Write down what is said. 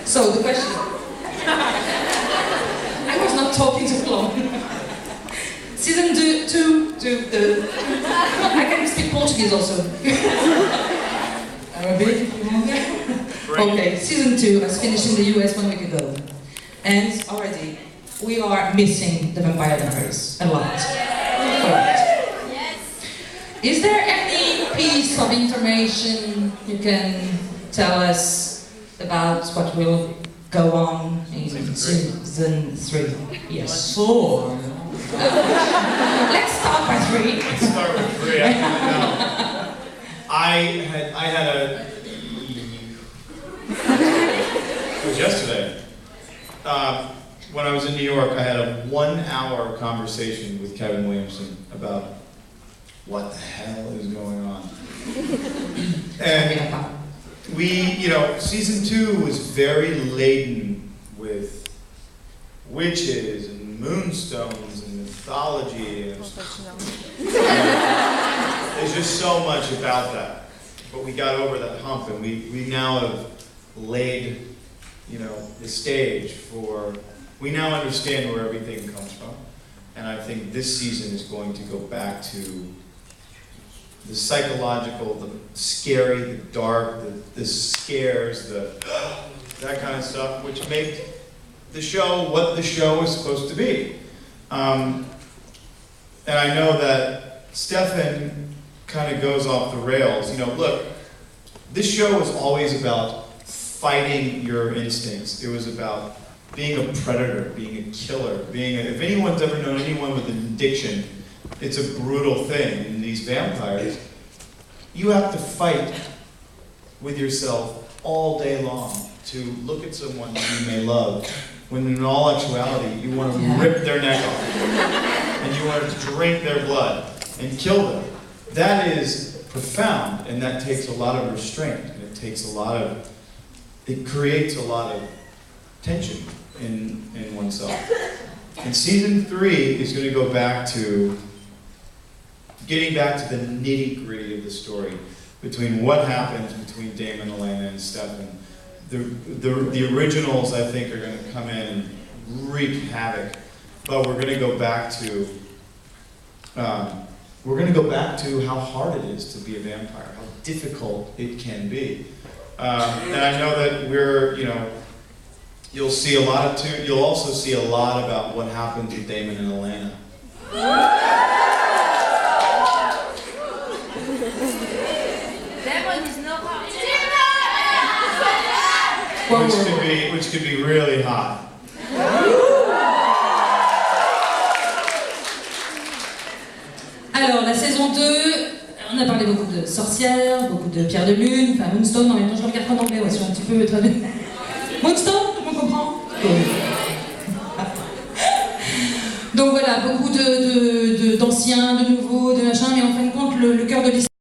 So the question... I was not talking too long. Season 2, I can speak Portuguese also. Arabic, if you want. Okay, season 2 has finished in the US 1 week ago. And already, we are missing the Vampire Diaries a lot. Is there any piece of information you can tell us about what will go on in season 3? Yes. 4. Let's start by 3. Let's start with 3. I had a... It was yesterday. When I was in New York, I had a 1-hour conversation with Kevin Williamson about what the hell is going on. And season 2 was very laden with witches and moonstones and mythology. And there's just so much about that. But we got over that hump, and we now have laid, the stage for. We now understand where everything comes from, and I think this season is going to go back to the psychological, the scary, the dark, the scares, that kind of stuff, which make the show what the show is supposed to be. And I know that Stefan kind of goes off the rails. Look, this show was always about fighting your instincts. It was about being a predator, being a killer, if anyone's ever known anyone with an addiction, it's a brutal thing. And these vampires, you have to fight with yourself all day long to look at someone that you may love, when in all actuality, you want to rip their neck off, and you want to drink their blood and kill them. That is profound, and that takes a lot of restraint, and it creates a lot of tension in oneself. And season 3 is going to go back to getting back to the nitty-gritty of the story between what happens between Damon, Elena, and Stefan. The originals, I think, are going to come in and wreak havoc, but we're going to go back to how hard it is to be a vampire, how difficult it can be. And I know that you'll see a lot you'll also see a lot about what happens with Damon and Elena. Damon is not hot. Which could be really hot. Alors, la saison 2, on a parlé beaucoup de sorcières, beaucoup de pierres de lune, enfin Moonstone, en même temps je regarde en anglais, ouais, c'est un petit peu traduit. Moonstone, tout le monde comprend? Donc voilà, beaucoup d'anciens, de nouveaux, de machin, mais en fin de compte, le cœur de l'histoire.